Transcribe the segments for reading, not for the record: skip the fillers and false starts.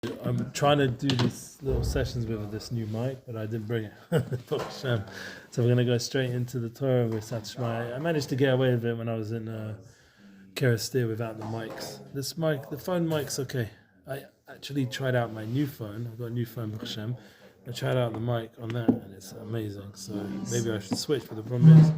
I'm trying to do these little sessions with this new mic, but I didn't bring it. So we're going to go straight into the Torah with Satshmai. I managed to get away with it when I was in Kerestir without the mics. This mic, the phone mic's okay. I actually tried out my new phone. I've got a new phone, Hashem. I tried out the mic on that, and it's amazing. So maybe I should switch, but the problem is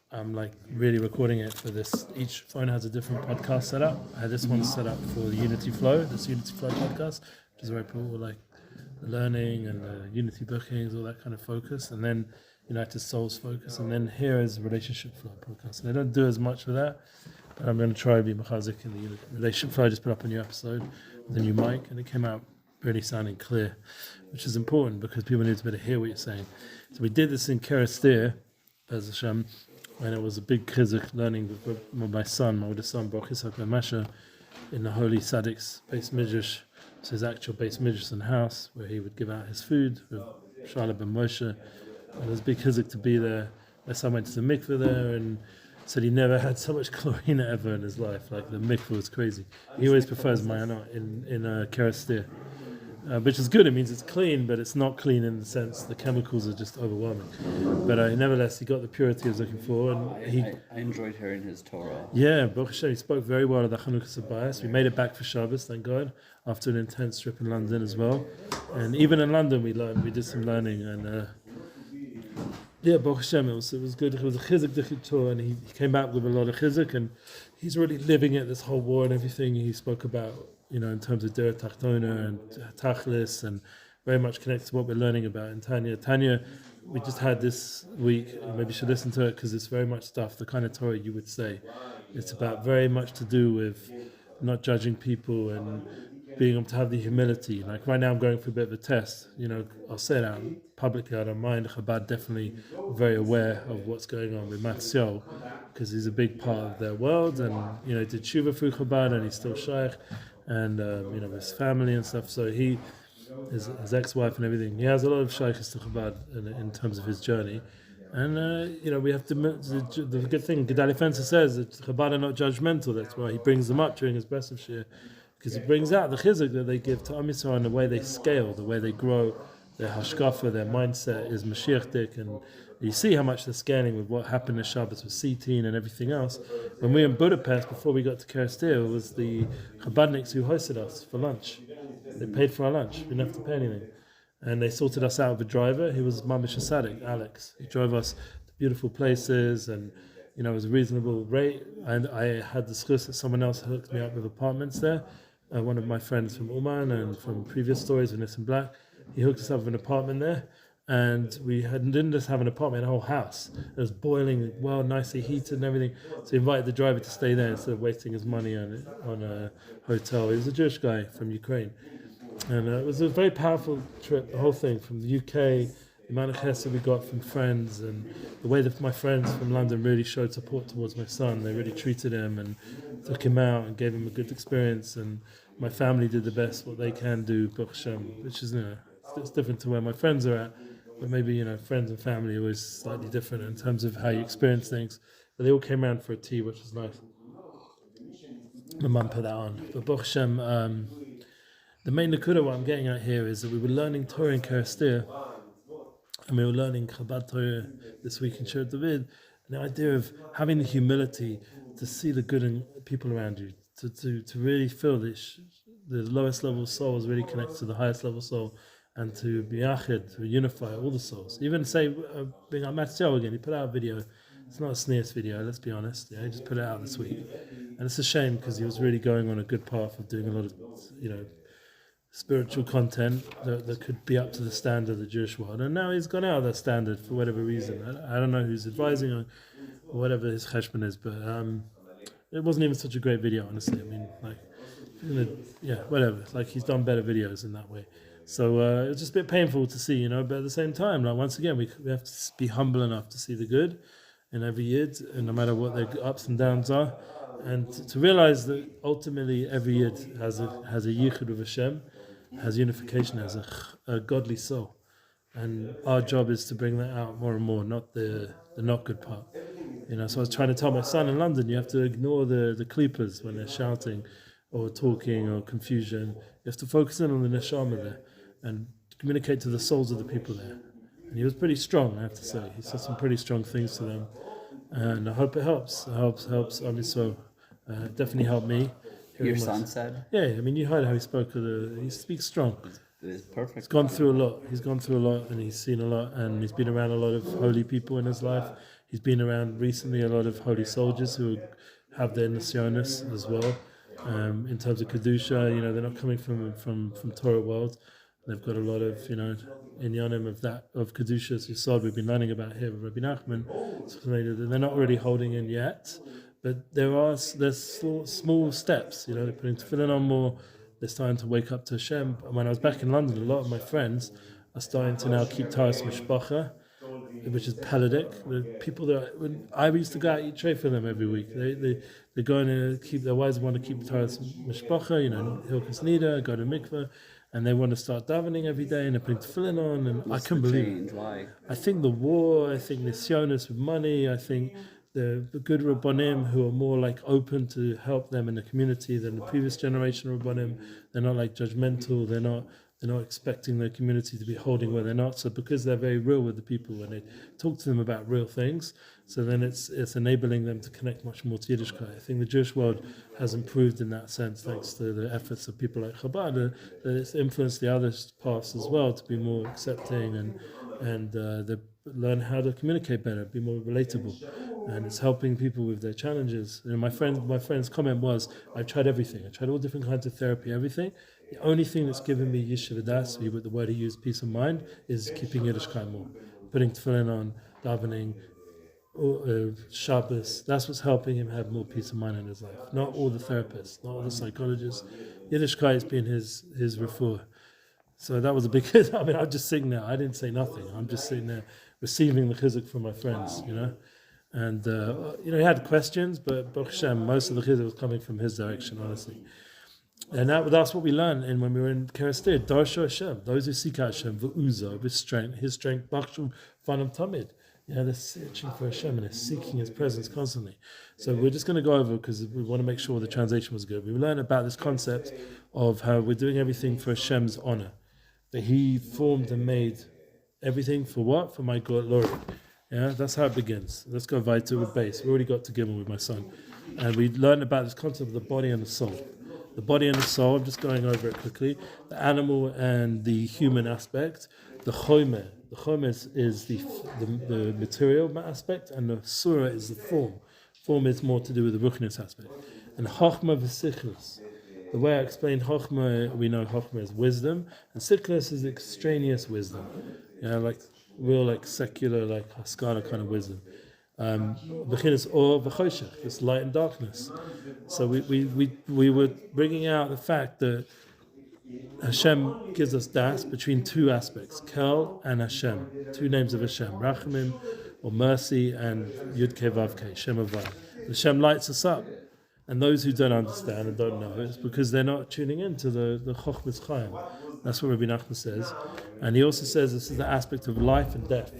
I'm like really recording it for this. Each phone has a different podcast setup. I had this one set up for the Unity Flow, this Unity Flow podcast, which is where I put all like the learning and the Unity bookings, all that kind of focus, and then United Souls focus, and then here is Relationship Flow podcast. And I don't do as much with that, but I'm going to try to be Machazik in the Relationship Flow. I just put up a new episode with a new mic, and it came out really sounding clear, which is important because people need to be able to hear what you're saying. So we did this in Kerestir, as Hashem. And it was a big chizuk learning with my son, my oldest son, Baruch Yitzhak ben Masha, in the Holy Tzadik's base midrash, so his actual base midrash and house, where he would give out his food with Shala ben Moshe. And it was a big chizuk to be there. My son went to the mikveh there and said he never had so much chlorine ever in his life. Like the mikveh was crazy. He always prefers Mayana in Kerestir. Which is good. It means it's clean, but it's not clean in the sense the chemicals are just overwhelming. But nevertheless, he got the purity he was looking for, and I enjoyed hearing his Torah. Yeah, Baruch Hashem, he spoke very well of the Chanukat Habayit. We made it back for Shabbos, thank God, after an intense trip in London as well. And even in London, we did some learning, and Baruch Hashem, it was good. It was a chizuk Torah, and he came back with a lot of chizuk, and he's really living it. This whole war and everything he spoke about, in terms of Dera Tachtona and Tachlis, and very much connected to what we're learning about in Tanya. Tanya, we just had this week, maybe you should listen to it because it's very much stuff, the kind of Torah you would say. It's about very much to do with not judging people and being able to have the humility. Like right now I'm going through a bit of a test. I'll say it out publicly, I don't mind. Chabad definitely very aware of what's going on with Matzai, because he's a big part of their world, and did tshuva through Chabad, and he's still shaykh. And his family and stuff. So his ex-wife and everything, he has a lot of shaykhs to Chabad in terms of his journey. And we have to. The good thing Gedali Fencer says that Chabad are not judgmental. That's why he brings them up during his best of shir, because he brings out the chizuk that they give to Am Yisrael and the way they scale, the way they grow, their hashkafa, their mindset is Mashiachdik, and you see how much they're scaling with what happened at Shabbos with Sitin and everything else. When we were in Budapest, before we got to Kerestir, it was the Chabadniks who hosted us for lunch. They paid for our lunch. We didn't have to pay anything. And they sorted us out with a driver. He was Mamish Sadik, Alex. He drove us to beautiful places, and it was a reasonable rate. And I had the schus that someone else hooked me up with apartments there. One of my friends from Oman and from previous stories with Nissan Black, he hooked us up with an apartment there. And we didn't just have an apartment, a whole house. It was boiling, well, nicely heated and everything. So he invited the driver to stay there instead of wasting his money on a hotel. He was a Jewish guy from Ukraine. And it was a very powerful trip, the whole thing, from the UK, the amount of chesed we got from friends, and the way that my friends from London really showed support towards my son. They really treated him and took him out and gave him a good experience. And my family did the best what they can do, Baruch Hashem, which is, it's different to where my friends are at. But maybe, friends and family are always slightly different in terms of how you experience things. But they all came around for a tea, which was nice. My mum put that on. But Baruch Hashem, the main nakuda, what I'm getting at here is that we were learning Torah in Kerestir, and we were learning Chabad Torah this week in Shir David. And the idea of having the humility to see the good in people around you, to really feel that the lowest level soul is really connected to the highest level soul, and to be achid, to unify all the souls. Even say, being on Matzai again, he put out a video. It's not a sneers video, let's be honest. He just put it out this week. And it's a shame because he was really going on a good path of doing a lot of, spiritual content that could be up to the standard of the Jewish world. And now he's gone out of that standard for whatever reason. I don't know who's advising or whatever his cheshbon is, but it wasn't even such a great video, honestly. I mean, whatever. Like, he's done better videos in that way. So it's just a bit painful to see, but at the same time, like, once again, we have to be humble enough to see the good in every yid, and no matter what their ups and downs are, and to realize that ultimately every yid has a yichud with Hashem, has unification, has a godly soul, and our job is to bring that out more and more, not the not good part. So I was trying to tell my son in London, you have to ignore the clippers when they're shouting or talking or confusion. You have to focus in on the neshama there and communicate to the souls of the people there. And he was pretty strong, I have to say. He said some pretty strong things to them. And I hope it helps. It helps. I mean, so definitely helped me. Your son said? Yeah, I mean, you heard how he spoke. He speaks strong. It's perfect. He's gone through a lot. He's gone through a lot, and he's seen a lot, and he's been around a lot of holy people in his life. He's been around recently a lot of holy soldiers who have their nisyonis as well. In terms of kedusha, they're not coming from Torah world. They've got a lot of inyanim of kedusha. So Yisod we've been learning about here with Rabbi Nachman. So they're not really holding in yet, but there's small steps. They're putting tefillin on more. They're starting to wake up to Hashem. When I was back in London, a lot of my friends are starting to now keep Taras Mishpacha, which is Pelagic. The people when I used to go out and eat tray for them every week. They're going to keep, their wives want to keep Taras Mishpacha, Hilchos Nida, go to mikveh, and they want to start davening every day, and they're putting tefillin on, and I couldn't believe it. Why? I think the war, I think nisyonis with money, I think the good Rabbanim who are more like open to help them in the community than the previous generation of Rabbanim. They're not like judgmental. They're not expecting the community to be holding where they're not. So because they're very real with the people when they talk to them about real things, so then it's enabling them to connect much more to Yiddishkeit. I think the Jewish world has improved in that sense thanks to the efforts of people like Chabad. That it's influenced the other paths as well to be more accepting and they learn how to communicate better, be more relatable, and it's helping people with their challenges. My friend's comment was, "I've tried everything. I tried all different kinds of therapy, everything. The only thing that's given me yishuv das, with the word he used, peace of mind, is keeping Yiddishkeit more, putting tefillin on, davening, Shabbos. That's what's helping him have more peace of mind in his life. Not all the therapists, not all the psychologists. Yiddishkeit has been his refuah." So that was a big hit. I mean, I'm just sitting there. I didn't say nothing. I'm just sitting there receiving the chizuk from my friends, And, he had questions, but Baruch Hashem, most of the chizuk was coming from his direction, honestly. And that's what we learned when we were in Kerestir. Darsha Hashem, those who seek out Hashem, v'uza, with strength, his strength, bakshu fanam tamid. They're searching for Hashem and they're seeking his presence constantly. So we're just going to go over because we want to make sure the translation was good. We learned about this concept of how we're doing everything for Hashem's honor. That he formed and made everything for what? For my glory. That's how it begins. Let's go weiter with base. We already got to Gimel with my son. And we learned about this concept of the body and the soul. The body and the soul, I'm just going over it quickly. The animal and the human aspect. The chomer. The chomer is the material aspect, and the surah is the form. Form is more to do with the ruchnis aspect. And chochma v'sichlis. The way I explained Chochmah, we know Chochmah is wisdom, and Siklus is extraneous wisdom. Like real, like secular, like Haskana kind of wisdom. Bechinas or v'choshech, this light and darkness. So we were bringing out the fact that Hashem gives us das between two aspects, Kel and Hashem, two names of Hashem, Rachamim or mercy and Yud Ke Vav Ke, Shem Avai. Hashem lights us up. And those who don't understand and don't know, it's because they're not tuning into the Chochmas Chaim. That's what Rabbi Nachman says. And he also says this is the aspect of life and death.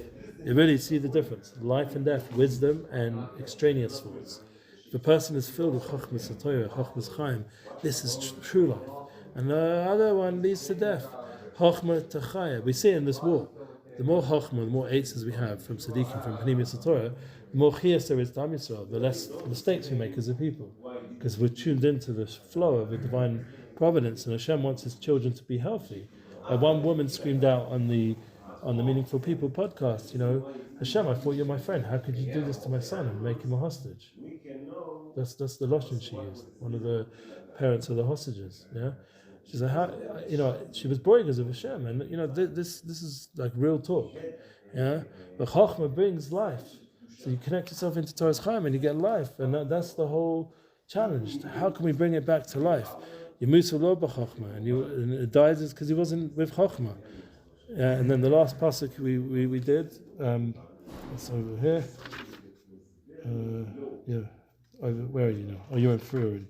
You really see the difference. Life and death, wisdom and extraneous thoughts. If a person is filled with Chochmas Torah, Chochmas Chaim, this is true life. And the other one leads to death. Chochma Techaya. We see it in this war. The more Chochma, the more eitzes we have from Tzaddikim, from Pnimius Torah, the more chiyas there is to Am Yisrael, the less mistakes we make as a people. Because we're tuned into the flow of the divine providence, and Hashem wants his children to be healthy. One woman screamed out on the Meaningful People podcast, Hashem, I thought you're my friend. How could you do this to my son and make him a hostage? That's the lashon she used, one of the parents of the hostages. She's like, how, she was born because of Hashem, and this is like real talk. But Chochmah brings life. So you connect yourself into Torah's Chaim and you get life, and that's the whole challenge. How can we bring it back to life? Yemusu lo b'Chochmah, and it dies is because he wasn't with Chochmah. And then the last pasuk we did, it's over here. Where are you now? Oh, you went through already.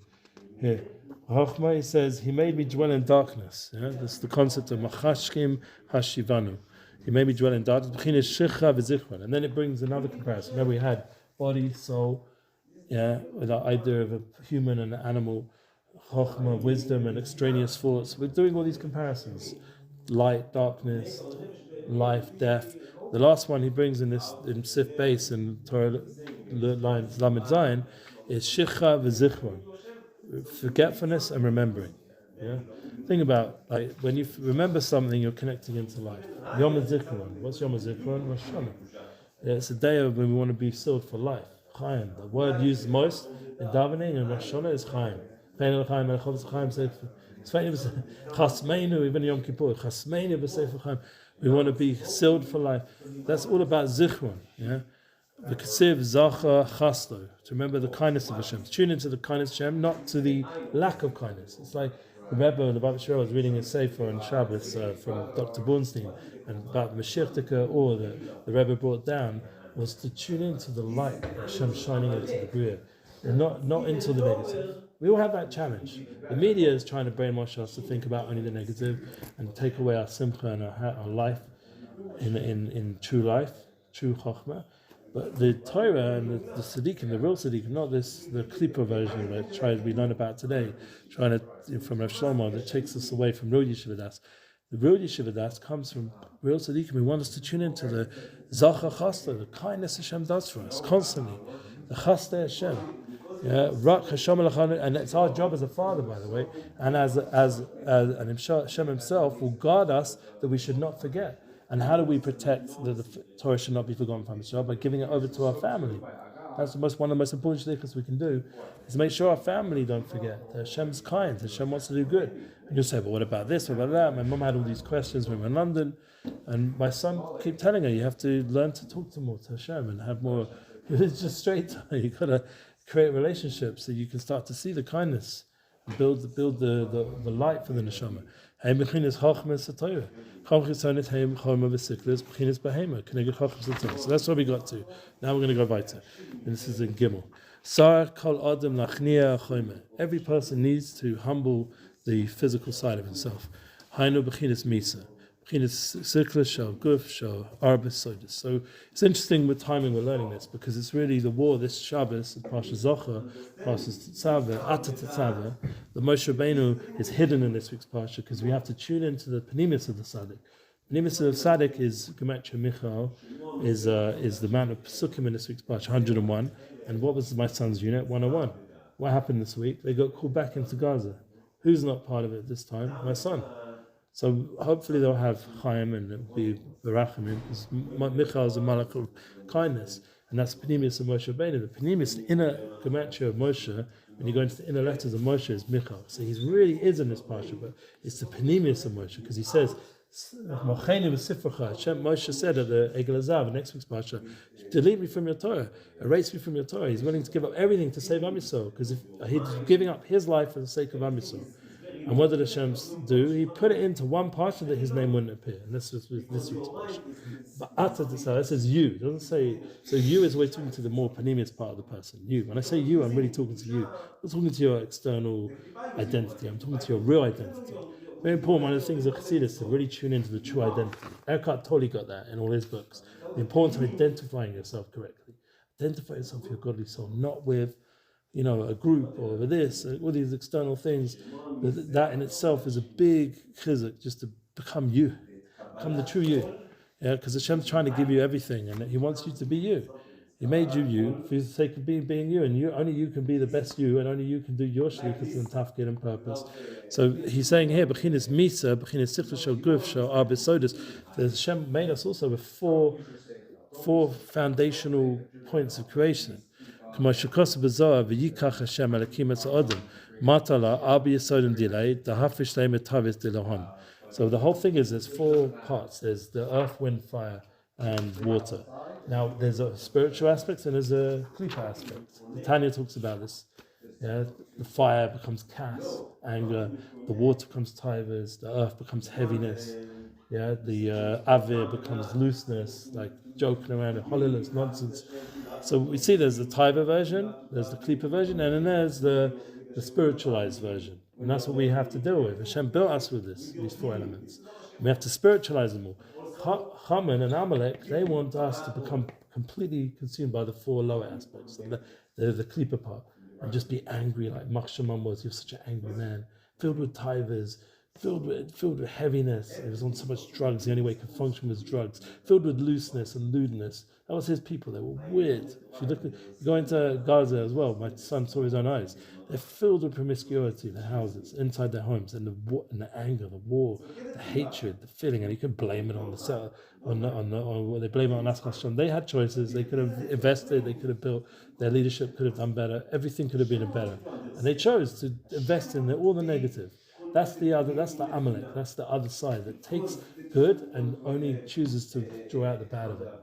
Here. Chochmah, he says, he made me dwell in darkness. This is the concept of Machashkim Hashivanu. He made me dwell in darkness. And then it brings another comparison. Remember we had body, soul, with the idea of a human and an animal. chokhmah, wisdom, and extraneous thoughts. We're doing all these comparisons: light, darkness, life, death. The last one he brings in this in Sif Base and Torah lines Lamed Zayin is Shicha v'Zichron, forgetfulness and remembering. Yeah, think about like when you remember something, you're connecting into life. Yom HaZikaron. What's Yom HaZikaron? Rosh Hashanah. Yeah, it's a day of when we want to be sealed for life. Chaim. The word used most in davening and Rosh Hashanah is Chaim. Chasmeinu, even Yom Kippur. Chasmeinu b'Sefer Chaim. We want to be sealed for life. That's all about Zichron. Yeah. The Kesiv Zacha Chasto, to remember the kindness of Hashem. Tune into the kindness of Hashem, not to the lack of kindness. It's like the Rebbe and the Baba Shira was reading a Sefer on Shabbos from Dr. Bornstein, and about the Mashiach or the Rebbe brought down was to tune into the light that Hashem shining into the Bria, and not into the negative. We all have that challenge. The media is trying to brainwash us to think about only the negative and take away our simcha and our life in true life, true chokhmah. But the Torah and the Tzaddikim, the real Tzaddikim, not the Klippa version that we learn about today, from Rav Shlomo, that takes us away from real Yeshiva Das. The real Yeshiva Das comes from real Tzaddikim who want us to tune into the Zacha Chasta, the kindness Hashem does for us constantly, the Chasta Hashem. Yeah, and it's our job as a father, by the way, and as Hashem Himself will guard us that we should not forget. And how do we protect that the Torah should not be forgotten from Israel? By giving it over to our family. That's one of the most important things we can do, is make sure our family don't forget that Hashem's kind, Hashem wants to do good. And you'll say, but what about this, what about that? My mom had all these questions when we were in London, and my son kept telling her, you have to learn to talk to more to Hashem and have more, it's just straight to her. You've got to create relationships so you can start to see the kindness, and build the light for the neshama. So that's what we got to. Now we're going to go weiter. And this is in Gimel. Every person needs to humble the physical side of himself. So it's interesting with timing we're learning this, because it's really the war this Shabbos, Parsha Zocha, Parsha Tetzaveh, Ata Tetzaveh. The Moshe Rabbeinu is hidden in this week's Parsha because we have to tune into the Panimis of the Tzaddik. Panimis of the Tzaddik is Gematria Michal, is the amount of Pesukim in this week's Parsha, 101. And what was my son's unit? 101. What happened this week? They got called back into Gaza. Who's not part of it this time? My son. So hopefully they'll have Chaim and it'll be Barachim, because Michal is a malach of kindness, and that's Panimis of Moshe Rabbeinu. The Panimis, the inner gematria of Moshe, when you go into the inner letters of Moshe, is Michal. So he really is in this parsha, but it's the Panimis of Moshe, because he says, Moshe said at the Egel Azav, the next week's parsha, delete me from your Torah, erase me from your Torah. He's willing to give up everything to save Am Yisrael, because if he's giving up his life for the sake of Am Yisrael. And what did Hashem do? He put it into one parsha that his name wouldn't appear. And this was with this week's parsha. But Ata Tetzaveh, it says you. It doesn't say, so you is always talking to the more panemius part of the person. You. When I say you, I'm really talking to you. I'm not talking to your external identity. I'm talking to your real identity. Very important. One of the things of Chassidus to really tune into the true identity. Eckhart Tolle got that in all his books. The importance of identifying yourself correctly. Identify yourself with your godly soul, not with a group or with this, all these external things. That in itself is a big chizuk, just to become you, become the true you. Yeah, because Hashem's trying to give you everything, and He wants you to be you. He made you for the sake of being you, and only you can be the best you, and only you can do your shlichus and tafkid and purpose. So He's saying here, b'chinas misa, b'chinas sichus shel guf shel ar besodos. Hashem made us also with four foundational points of creation. So the whole thing is there's four parts. There's the earth, wind, fire, and water. Now there's a spiritual aspect and there's a klipa aspect. The Tanya talks about this. Yeah, the fire becomes kas, anger. The water becomes tivers. The earth becomes heaviness. Yeah, the avir becomes looseness, like joking around, hololus, nonsense. So we see there's the Taiva version, there's the Klipa version, and then there's the spiritualized version. And that's what we have to deal with. Hashem built us with these four elements. We have to spiritualize them all. Haman and Amalek, they want us to become completely consumed by the four lower aspects, the Klipa part. and just be angry like Machshamam was. You're such an angry man, filled with tivers, filled with heaviness. He was on so much drugs. The only way he could function was drugs. Filled with looseness and lewdness. That was his people. They were weird. If you go into Gaza as well, my son saw his own eyes. They're filled with promiscuity, the houses, inside their homes, and the anger, the war, the hatred, the feeling, and you can blame it on they blame it on Hashem. They had choices. They could have invested. They could have built. Their leadership could have done better. Everything could have been better, and they chose to invest in all the negative. That's the Amalek. That's the other side that takes good and only chooses to draw out the bad of it.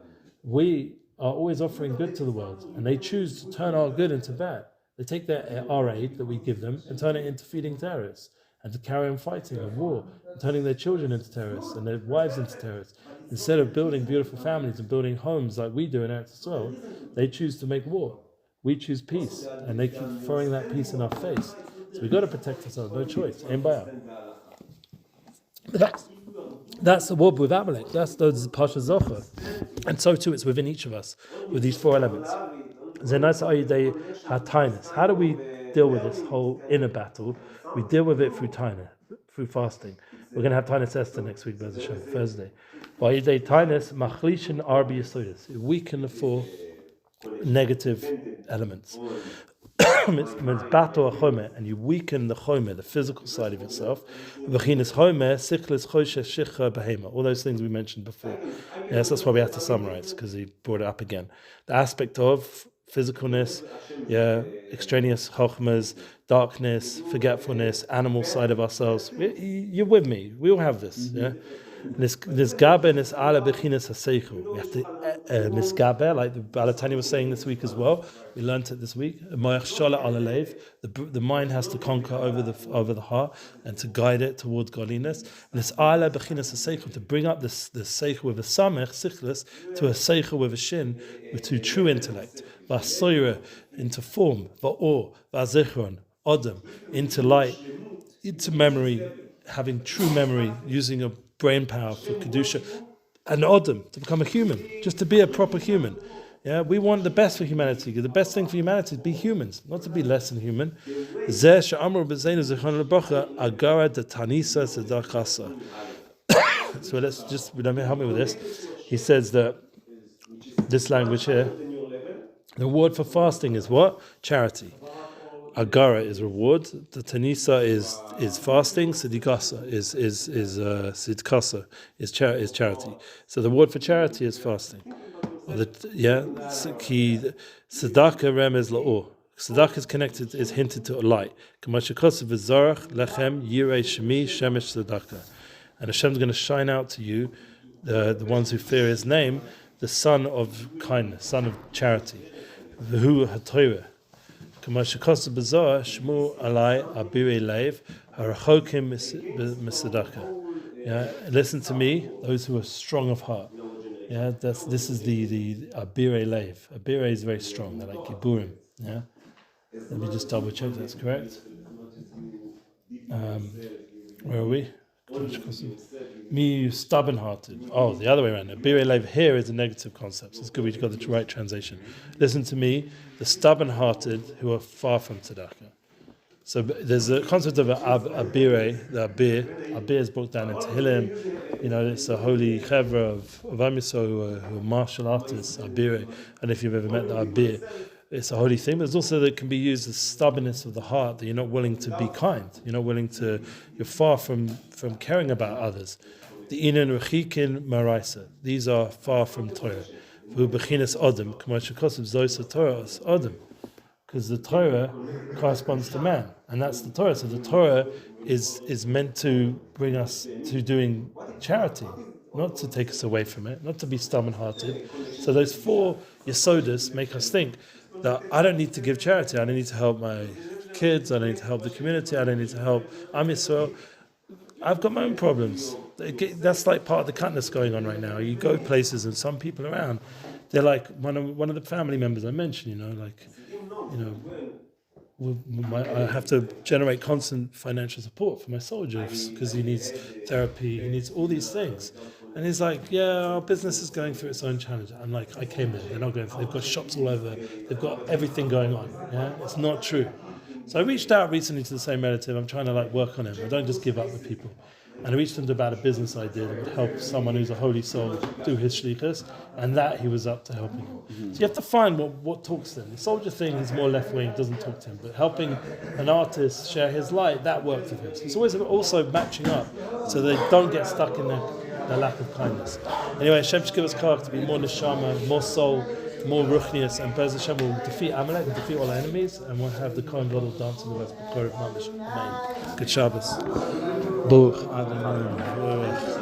We are always offering good to the world, and they choose to turn our good into bad. They take our aid that we give them and turn it into feeding terrorists and to carry on fighting a war, and turning their children into terrorists and their wives into terrorists. Instead of building beautiful families and building homes like we do in Eretz Yisrael, they choose to make war. We choose peace, and they keep throwing that peace in our face. So we've got to protect ourselves, no choice. That's the war with Amalek. That's those Pasha Zocher. And so too, it's within each of us with these four elements. How do we deal with this whole inner battle? We deal with it through taina, through fasting. We're going to have Tainus Esther next week, Thursday. We weaken the four negative elements. And you weaken the chome, the physical side of yourself. All those things we mentioned before. Yes, that's why we have to summarize, because he brought it up again. The aspect of physicalness, extraneous chokhmas, darkness, forgetfulness, animal side of ourselves. You're with me. We all have this. Nisgabe and nis'ala bechinas haseichu. We have to nisgabe, like the Balatani was saying this week as well. We learned it this week. The mind has to conquer over the heart and to guide it towards godliness. Nis'ala bechinas haseichu, to bring up the seichu with a samech, sichlis, to a seichu with a shin, to true intellect. Vasoira, into form. Va'or, vazichron, odom, into light, into memory, having true memory, using a brain power for kedusha, and odom, to become a human, just to be a proper human. Yeah, we want the best for humanity. The best thing for humanity is to be humans, not to be less than human. So let's just help me with this. He says that this language here, the reward for fasting is what? Charity. Agara is reward. The Tanisa is fasting. Sidikasa is sidkasa is charity. So the word for charity is fasting. Tzedakah remez la'or. Tzedakah is connected, is hinted to a light. Kamashikosav v'zarach lechem yirei shemi shemesh tzedakah. And Hashem's going to shine out to you, the ones who fear His name, the son of kindness, son of charity. V'hu ha'torah. Kamashikosav b'zarach shmu alai abirei leiv harachokim mitzedakah. Listen to me, those who are strong of heart. This is the abirei leiv. Abirei is very strong. They're like giburim. Let me just double check that's correct. Where are we? Me stubborn-hearted. Oh, the other way around. Abirei leiv here is a negative concept. So it's good we got the right translation. Listen to me, the stubborn-hearted who are far from tzedakah. So there's a concept of abirei, the abir. Abir is brought down in Tehillim. It's a holy chevra of Am Yisrael who are martial artists, abirei. And if you've ever met the abir, it's a holy thing. But it's also that it can be used as stubbornness of the heart, that you're not willing to be kind. You're far from caring about others. The inan rechikin maraisa. These are far from Torah. V'hu bechinas odom, k'mashikosav zois Torah odom. Because the Torah corresponds to man, and that's the Torah. So the Torah is meant to bring us to doing charity, not to take us away from it, not to be stubborn-hearted. So those four yesodas make us think that I don't need to give charity. I don't need to help my kids. I don't need to help the community. I don't need to help Am Yisrael. I've got my own problems. That's like part of the katnus going on right now. You go places and some people around, they're like one of the family members I mentioned. I have to generate constant financial support for my soldier because he needs therapy, he needs all these things. And he's like, yeah, our business is going through its own challenge. I'm like, I came there. They're not going through. They've got shops all over. They've got everything going on. Yeah, it's not true. So I reached out recently to the same relative. I'm trying to like work on him. I don't just give up with people. And I reached him about a business idea that would help someone who's a holy soul do his shlichus, and that he was up to helping him. So you have to find what talks to him. The soldier thing is more left wing, doesn't talk to him, but helping an artist share his light, that works with him. So it's always also matching up so they don't get stuck in their lack of kindness. Anyway, Hashem should give us kach to be more neshama, more soul, more ruchnius, and Bez Hashem will defeat Amalek and defeat all our enemies, and we'll have the Kohen Gadol dancing with us. Good Shabbos. Baruch Adonai.